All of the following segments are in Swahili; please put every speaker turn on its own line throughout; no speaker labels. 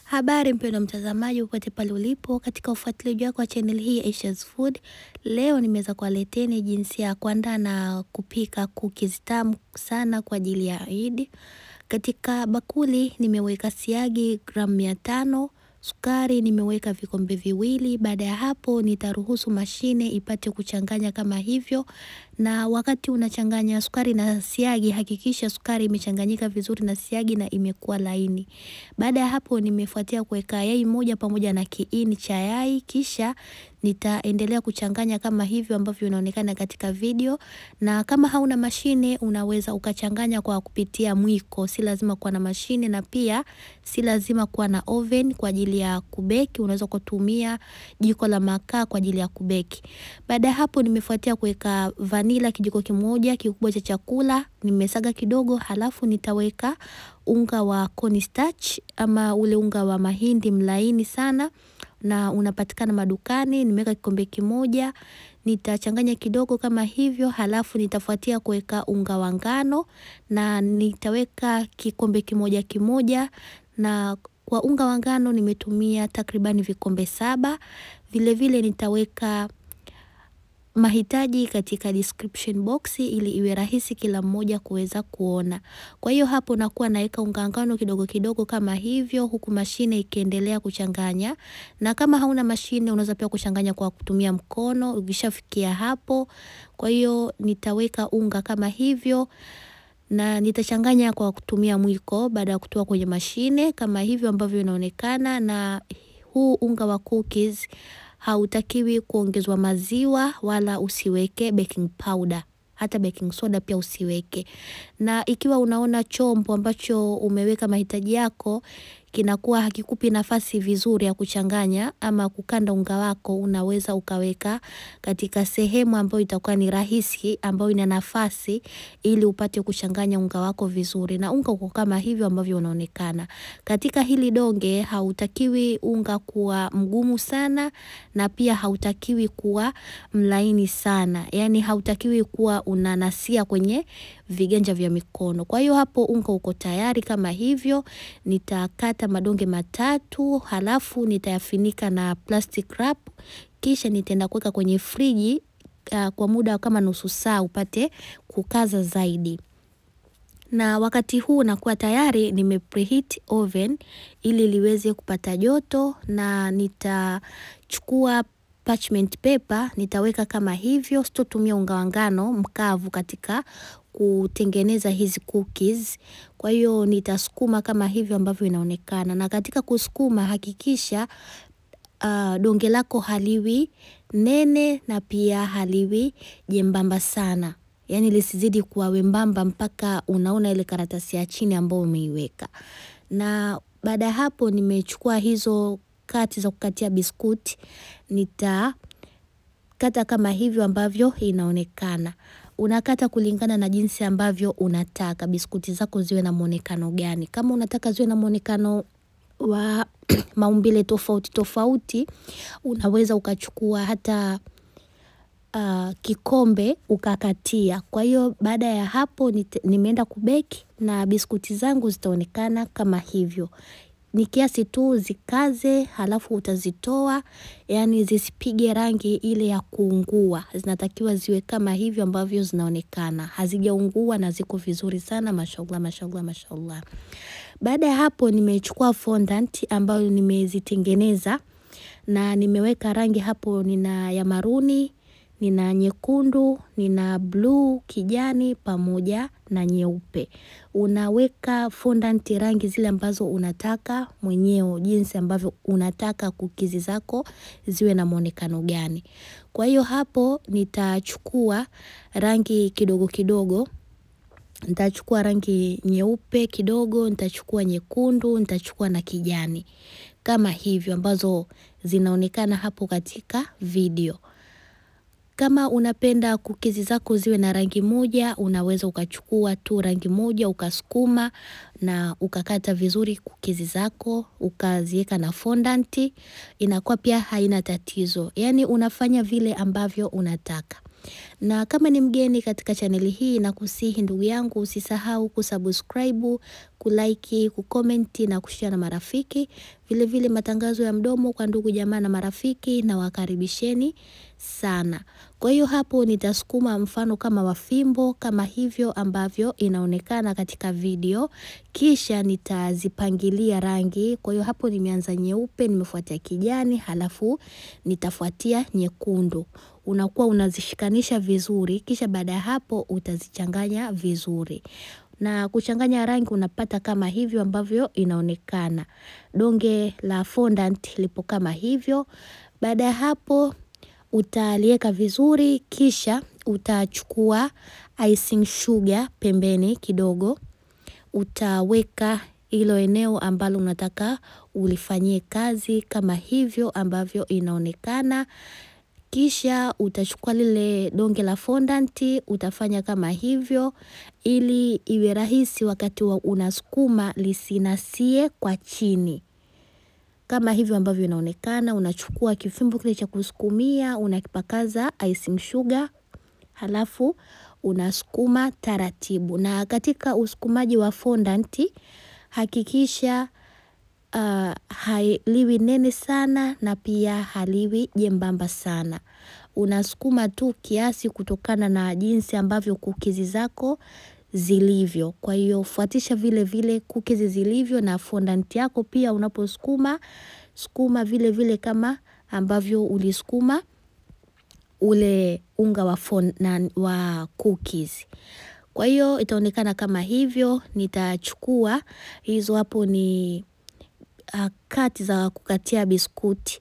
Habari mpendwa mtazamaji popote pale ulipo katika ufuatiliaji wako wa channel hii Aisha's Food. Leo nimeweza kuwaleteni jinsi ya kuandaa na kupika cookies tamu sana kwa ajili ya Eid. Katika bakuli nimeweka siagi gramu 500, sukari nimeweka vikombe viwili. Baada ya hapo nitaruhusu mashine ipate kuchanganya kama hivyo, na wakati unachanganya sukari na siagi hakikisha sukari imechanganyika vizuri na siagi na imekuwa laini. Baada ya hapo nimefuatia kuweka yai moja pamoja na kiini cha yai, kisha nitaendelea kuchanganya kama hivyo ambavyo inaonekana katika video. Na kama hauna mashine unaweza ukachanganya kwa kupitia mwiko, si lazima kuwa na mashine, na pia si lazima kuwa na oven kwa ajili ya kubeki, unaweza kutumia jiko la makaa kwa ajili ya kubeki. Baada ya hapo nimefuatia kuweka vanilla kijiko kimoja kikubwa cha chakula, nimesaga kidogo, halafu nitaweka unga wa cornstarch ama ule unga wa mahindi mlaini sana na unapatikana madukani. Nimeweka kikombe kimoja, nitachanganya kidogo kama hivyo, halafu nitafuatia kuweka unga wa ngano na nitaweka kikombe kimoja, na kwa unga wa ngano nimetumia takribani vikombe 7. Vile vile nitaweka mahitaji katika description box ili iwe rahisi kila mmoja kuweza kuona. Kwa hiyo hapo nakuwa naweka unga ngano kidogo kidogo kama hivyo, huku mashine ikiendelea kuchanganya. Na kama hauna mashine unaweza pia kuchanganya kwa kutumia mkono ukishafikia hapo. Kwa hiyo nitaweka unga kama hivyo na nitachanganya kwa kutumia mwiko baada ya kutoa kwenye mashine kama hivyo ambavyo inaonekana. Na huu unga wa cookies hautakiwi kuongezwa maziwa wala usiweke baking powder, hata baking soda pia usiweke. Na ikiwa unaona chombo ambacho umeweka mahitaji yako kinakuwa hakikupi nafasi vizuri ya kuchanganya ama kukanda unga wako, unaweza ukaweka katika sehemu ambayo itakuwa ni rahisi, ambayo ina nafasi, ili upate kuchanganya unga wako vizuri. Na unga uko kama hivyo ambavyo unaonekana. Katika hili donge hautakiwi unga kuwa mgumu sana na pia hautakiwi kuwa mlaini sana. Yani hautakiwi kuwa unanasia kwenye viganja vya mikono. Kwa hiyo hapo unga uko tayari kama hivyo. Nitakata madonge 3, halafu nitayafinika na plastic wrap, kisha nitaenda kuweka kwenye friji kwa muda kama nusu saa upate kukaza zaidi. Na wakati huu nakuwa tayari preheat oven ili liweze kupata joto, na nitachukua parchment paper nitaweka kama hivyo. Sitotumia unga wa ngano mkavu katika kutengeneza hizi cookies. Kwa hiyo nitasukuma kama hivyo ambavyo inaonekana. Na katika kusukuma hakikisha donge lako haliwi nene na pia haliwi jembamba sana. Yani lisizidi kuwa wembamba mpaka unaona ile karatasi ya chini ambayo umeiweka. Na baada hapo nimechukua hizo kati za kukatia biskuti, nitakata kama hivyo ambavyo inaonekana. Unakata kulingana na jinsi ambavyo unataka biskuti zako ziwe na muonekano gani. Kama unataka ziwe na muonekano wa maumbile tofauti tofauti, unaweza ukachukua hata kikombe ukakatia. Kwa hiyo baada ya hapo nimeenda kubeki na biskuti zangu zitaonekana kama hivyo. Ni kiasi tu zikaze, halafu utazitoa, yani zisipige rangi ile ya kuungua. Zinatakiwa ziwe kama hivyo ambavyo zinaonekana. Hazijaungua na ziko vizuri sana, mashallah mashallah mashallah. Baada ya hapo nimechukua fondant ambayo nimezitengeneza na nimeweka rangi hapo. Nina ya maruni, nina nyekundu, nina blue, kijani pamoja na nyeupe. Unaweka fondant rangi zile ambazo unataka mwenyewe, jinsi ambavyo unataka cookies zako ziwe na muonekano gani. Kwa hiyo hapo nitachukua rangi kidogo kidogo. Nitachukua rangi nyeupe kidogo, nitachukua nyekundu, nitachukua na kijani kama hivyo ambazo zinaonekana hapo katika video. Kama unapenda cookies zako ziwe na rangi moja, unaweza ukachukua tu rangi moja ukasukuma na ukakata vizuri cookies zako ukaziweka na fondant, inakuwa pia haina tatizo. Yani unafanya vile ambavyo unataka. Na kama ni mgeni katika chaneli hii, na kusihi ndugu yangu usisahau kusubscribe, kulike, kucomment na kushare na marafiki. Vile vile matangazo ya mdomo kwa ndugu jamaa na marafiki na wakaribisheni sana. Kwa hiyo hapo nitasukuma mfano kama wa fimbo kama hivyo ambavyo inaonekana katika video. Kisha nitazipangilia rangi. Kwa hiyo hapo nimeanza nyeupe, nimefuatia kijani, halafu nitafuatia nyekundu. Unakuwa unazishikanisha vizuri, kisha baada ya hapo utazichanganya vizuri. Na kuchanganya rangi unapata kama hivyo ambavyo inaonekana. Donge la fondant lipo kama hivyo. Baada ya hapo utalieka vizuri, kisha utachukua icing sugar pembeni kidogo. Utaweka hilo eneo ambalo unataka ulifanyie kazi kama hivyo ambavyo inaonekana. Kisha utachukua lile donge la fondant, utafanya kama hivyo ili iwe rahisi wakati unasukuma lisinasie kwa chini. Kama hivyo ambavyo inaonekana, unachukua kifimbo kile cha kusukumia, unakipakaza icing sugar, halafu unasukuma taratibu. Na katika usukumaji wa fondant, hakikisha haliwi nene sana na pia haliwi jembamba sana. Unasukuma tu kiasi kutokana na jinsi ambavyo cookies zako zilivyo. Kwa hiyo fuatisha vile vile cookies zilivyo na fondant yako pia unaposukuma, sukuma vile vile kama ambavyo ulisukuma ule unga wa cookies. Kwa hiyo itaonekana kama hivyo. Nitachukua hizo hapo ni kati za kukatia biskuti.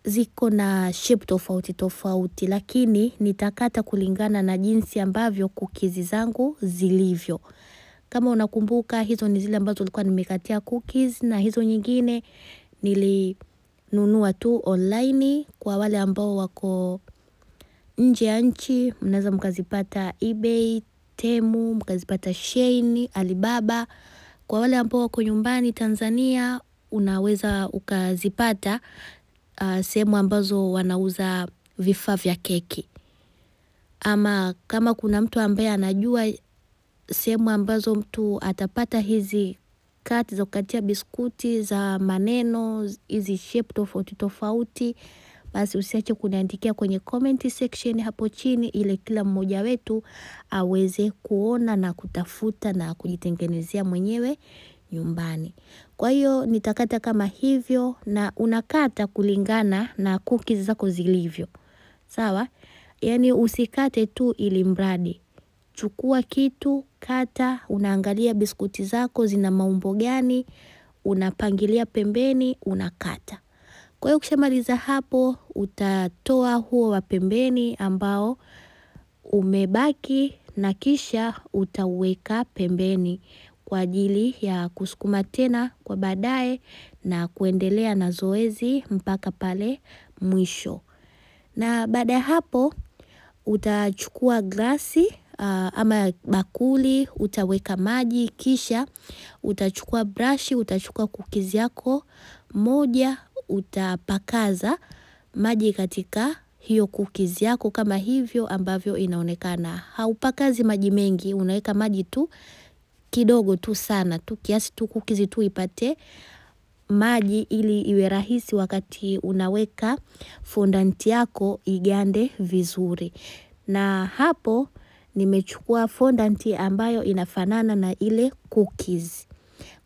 Ziko na shape tofauti tofauti, lakini nitakata kulingana na jinsi ambavyo cookies zangu zilivyo. Kama unakumbuka, hizo ni zile ambazo nilikuwa nimekatia cookies, na hizo nyingine nilinunua tu online. Kwa wale ambao wako nje ya nchi, mnaweza mkazipata eBay, Temu, mkazipata Shein, Alibaba. Kwa wale ambao wako nyumbani Tanzania, unaweza ukazipata sehemu ambazo wanauza vifaa vya keki. Ama kama kuna mtu ambaye anajua sehemu ambazo mtu atapata hizi kati za kukatia biskuti za maneno, hizi shape tofauti tofauti, basi usiache kuniandikia kwenye comment section hapo chini, ile kila mmoja wetu aweze kuona na kutafuta na kujitengenezea mwenyewe nyumbani. Kwa hiyo nitakata kama hivyo, na unakata kulingana na cookies zako zilivyo. Sawa? Yani usikate tu ili mradi. Chukua kitu, kata, unaangalia biskuti zako zina maumbo gani, unapangilia pembeni, unakata. Kwa hiyo ukishamaliza hapo, utatoa huo wa pembeni ambao umebaki, na kisha utaweka pembeni kwa ajili ya kusukuma tena kwa baadaye na kuendelea na zoezi mpaka pale mwisho. Na baada ya hapo utachukua glasi ama bakuli, utaweka maji, kisha utachukua brush, utachukua cookies yako moja, utapakaza maji katika hiyo cookies yako kama hivyo ambavyo inaonekana. Haupakazi maji mengi, unaweka maji tu kidogo tu sana tu, kiasi tu cookies tu ipate maji ili iwe rahisi wakati unaweka fondant yako igande vizuri. Na hapo nimechukua fondant ambayo inafanana na ile cookies.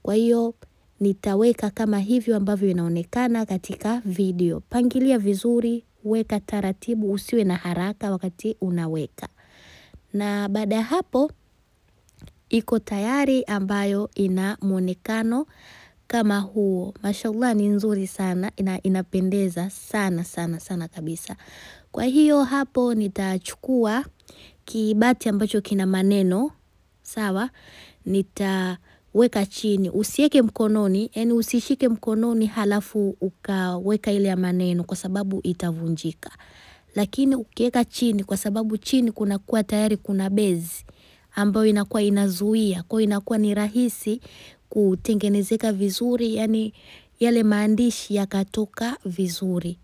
Kwa hiyo nitaweka kama hivyo ambavyo inaonekana katika video. Pangilia vizuri, weka taratibu, usiwe na haraka wakati unaweka. Na baada ya hapo iko tayari ambayo ina muonekano kama huo. Mashallah, ni nzuri sana, inapendeza sana sana sana kabisa. Kwa hiyo hapo nitachukua kibati ambacho kina maneno, sawa? Nitaweka chini, usiweke mkononi, yani usishike mkononi halafu ukaweka ile ya maneno kwa sababu itavunjika. Lakini ukiweka chini, kwa sababu chini kunakuwa tayari kuna base ambayo inakuwa inazuia, kwa hiyo inakuwa ni rahisi kutengenezeka vizuri, yani yale maandishi yakatoka vizuri.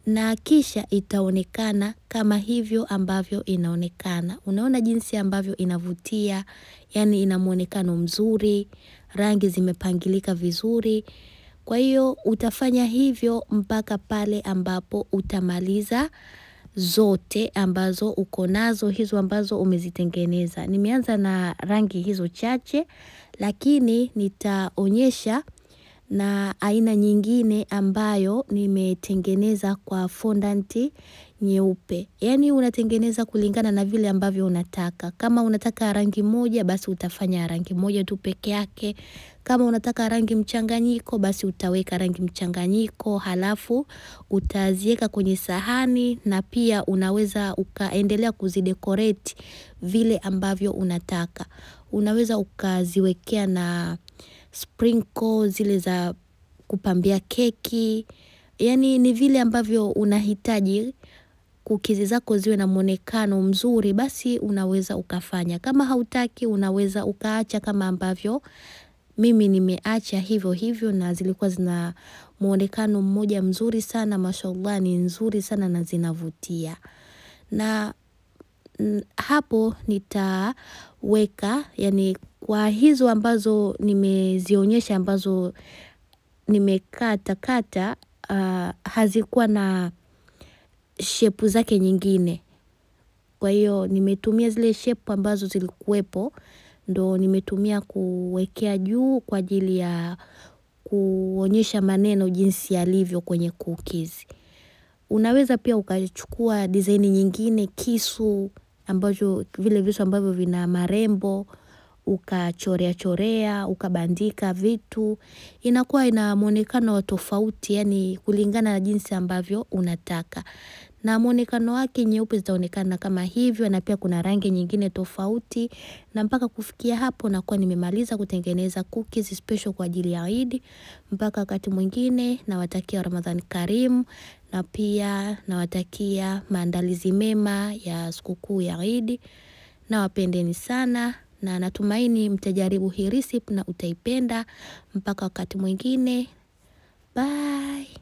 na kisha itaonekana kama hivyo ambavyo inaonekana. Unaona jinsi ambavyo inavutia, yani ina muonekano mzuri, rangi zimepangilika vizuri. Kwa hiyo utafanya hivyo mpaka pale ambapo utamaliza zote ambazo uko nazo, hizo ambazo umezitengeneza. Nimeanza na rangi hizo chache, lakini nitaonyesha na aina nyingine ambayo nimetengeneza kwa fondant nyeupe. Yani unatengeneza kulingana na vile ambavyo unataka. Kama unataka rangi moja, basi utafanya rangi moja tu peke yake. Kama unataka rangi mchanganyiko, basi utaweka rangi mchanganyiko, halafu utazieka kwenye sahani, na pia unaweza ukaendelea kuzidecorate vile ambavyo unataka. Unaweza ukaziwekea na sprinkle zile za kupambia keki. Yani ni vile ambavyo unahitaji kukizi zako ziwe na muonekano mzuri, basi unaweza ukafanya. Kama hautaki, unaweza ukaacha kama ambavyo mimi nimeacha hivyo hivyo, na zilikuwa zina muonekano mmoja mzuri sana. Mashallah, ni nzuri sana na zinavutia. Na hapo nitaweka, yani kwa hizo ambazo nimezionyesha, ambazo nimekata hazikuwa na shepu zake nyingine. Kwa hiyo nimetumia zile shepu ambazo zilikuwepo, ndo nimetumia kuwekea juu kwa ajili ya kuonyesha maneno jinsi yalivyo kwenye cookies. Unaweza pia ukachukua design nyingine, kisu ambacho vile visu ambavyo vina marembo, ukachorea chorea, ukabandika vitu. Inakuwa ina muonekano wa tofauti, yani kulingana na jinsi ambavyo unataka. Na muonekano wake nyeupe zitaonekana kama hivyo, na pia kuna rangi nyingine tofauti. Na mpaka kufikia hapo nakuwa nimemaliza kutengeneza cookies special kwa ajili ya Eid. Mpaka wakati mwingine, nawatakia Ramadhani Karimu, na pia nawatakia maandalizi mema ya sikukuu ya Eid. Nawapendeni sana, na natumaini mtajaribu hii recipe na utaipenda. Mpaka wakati mwingine, bye.